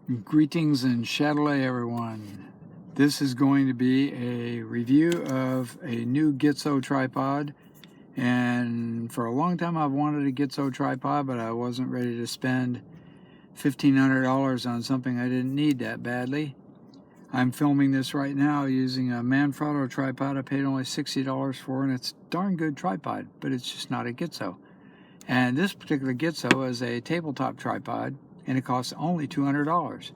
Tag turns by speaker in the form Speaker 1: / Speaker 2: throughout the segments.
Speaker 1: Greetings and Chatelet, everyone. This is going to be a review of a new Gitzo tripod, and for a long time I've wanted a Gitzo tripod, but I wasn't ready to spend $1,500 on something I didn't need that badly. I'm filming this right now using a Manfrotto tripod I paid only $60 for, and it's a darn good tripod, but it's just not a Gitzo. And this particular Gitzo is a tabletop tripod, and it costs only $200.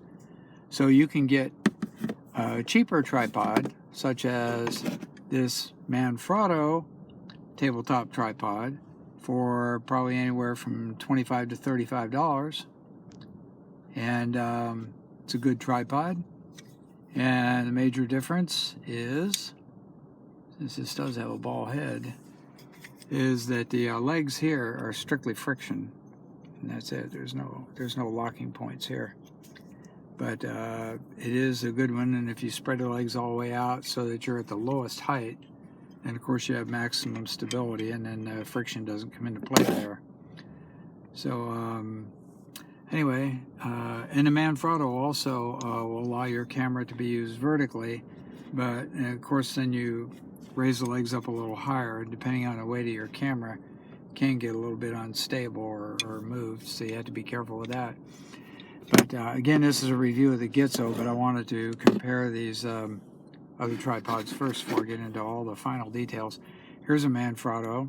Speaker 1: So you can get a cheaper tripod, such as this Manfrotto tabletop tripod, for probably anywhere from $25 to $35. And it's a good tripod. And the major difference is, since this does have a ball head, is that the legs here are strictly friction, and that's it. There's no locking points here, but it is a good one. And if you spread the legs all the way out so that you're at the lowest height, and of course you have maximum stability, and then friction doesn't come into play there. So anyway, and the Manfrotto also will allow your camera to be used vertically, but of course then you raise the legs up a little higher, depending on the weight of your camera, can get a little bit unstable or moved, so you have to be careful with that. But again, this is a review of the Gitzo, but I wanted to compare these other tripods first before I get into all the final details. Here's a Manfrotto.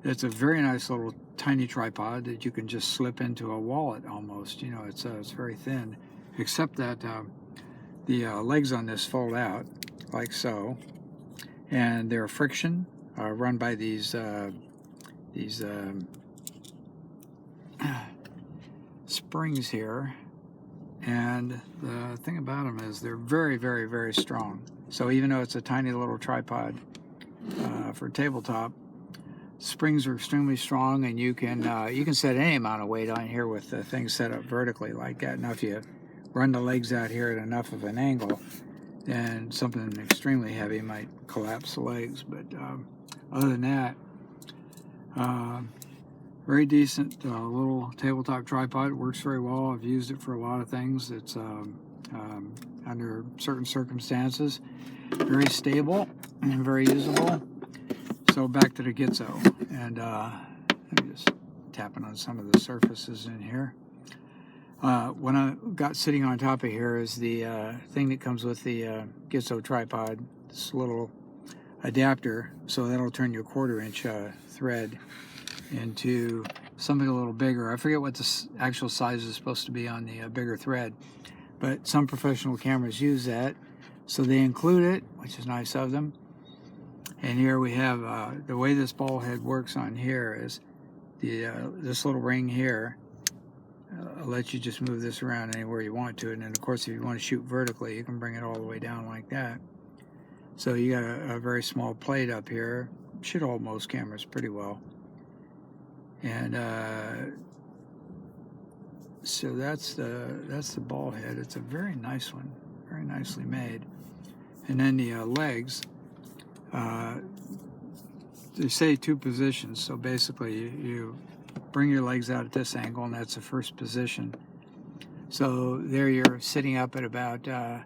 Speaker 1: It's a very nice little tiny tripod that you can just slip into a wallet almost. You know, it's very thin, except that the legs on this fold out like so. And they're friction, run by these springs here. And the thing about them is they're very, very, very strong. So even though it's a tiny little tripod for tabletop, springs are extremely strong, and you can set any amount of weight on here with the thing set up vertically like that. Now if you run the legs out here at enough of an angle, and something extremely heavy might collapse the legs. But other than that, very decent little tabletop tripod. It works very well. I've used it for a lot of things. It's under certain circumstances very stable and very usable. So back to the Gitzo, and let me just tapping on some of the surfaces in here. What I got sitting on top of here is the thing that comes with the Gitzo tripod, this little adapter, so that'll turn your 1/4-inch thread into something a little bigger. I forget what the actual size is supposed to be on the bigger thread, but some professional cameras use that, so they include it, which is nice of them. And here we have the way this ball head works on here is this little ring here. I'll let you just move this around anywhere you want to, and then of course if you want to shoot vertically, you can bring it all the way down like that. So you got a very small plate up here. Should hold most cameras pretty well. And so that's the ball head. It's a very nice one, very nicely made. And then the legs, they say 2 positions, so basically you bring your legs out at this angle, and that's the first position. So there you're sitting up at about, I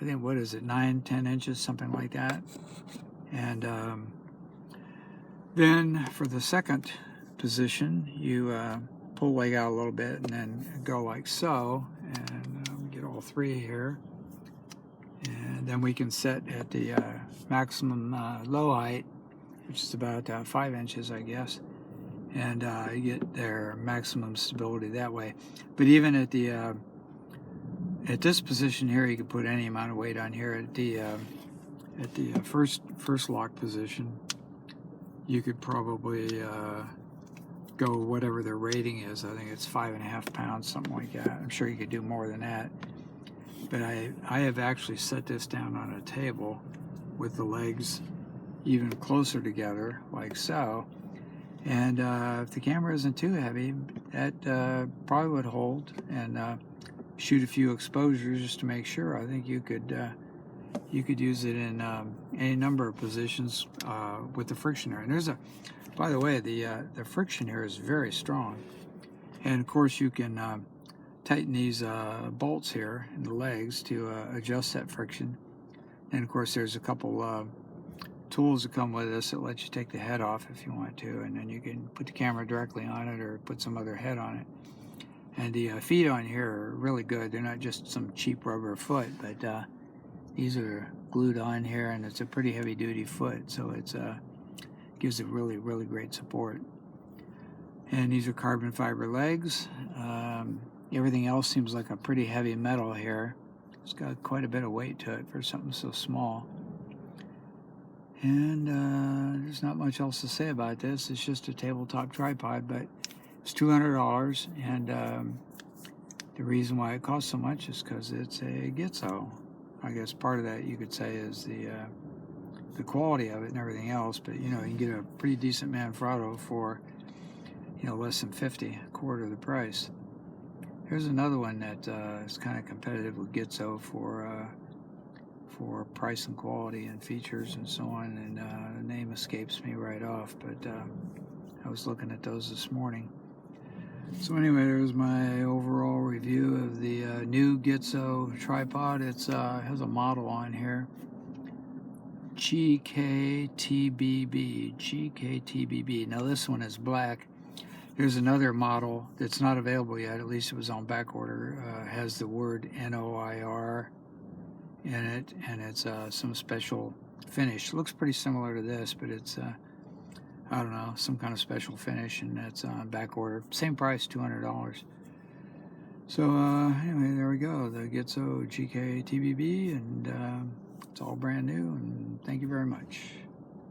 Speaker 1: think, what is it, 9-10 inches, something like that. And then for the second position, you pull the leg out a little bit and then go like so, and we get all 3 here. And then we can set at the maximum low height, which is about 5 inches, I guess. And you get their maximum stability that way. But even at the at this position here, you can put any amount of weight on here. At the first lock position, you could probably go whatever their rating is. I think it's 5.5 pounds, something like that. I'm sure you could do more than that. But I have actually set this down on a table with the legs even closer together, like so. And if the camera isn't too heavy, that probably would hold, and shoot a few exposures just to make sure. I think you could use it in any number of positions with the friction there. And by the way, the friction here is very strong, and of course you can tighten these bolts here in the legs to adjust that friction. And of course there's a couple tools that come with this that let you take the head off if you want to, and then you can put the camera directly on it or put some other head on it. And the feet on here are really good. They're not just some cheap rubber foot, but these are glued on here, and it's a pretty heavy duty foot, so it's gives it really great support. And these are carbon fiber legs. Everything else seems like a pretty heavy metal here. It's got quite a bit of weight to it for something so small. And there's not much else to say about this. It's just a tabletop tripod, but it's $200. And the reason why it costs so much is because it's a Gitzo. I guess part of that you could say is the quality of it and everything else. But you know, you can get a pretty decent Manfrotto for, you know, less than 50, a quarter of the price. Here's another one that is kind of competitive with Gitzo for price and quality and features and so on. And the name escapes me right off, but I was looking at those this morning. So anyway, there's my overall review of the new Gitzo tripod. It has a model on here, GKTBB. Now this one is black. There's another model that's not available yet, at least it was on back order, has the word NOIR in it, and it's some special finish. It looks pretty similar to this, but it's, I don't know, some kind of special finish, and that's on back order. Same price, $200. So anyway, there we go, the Gitzo GKTBB, and it's all brand new, and thank you very much.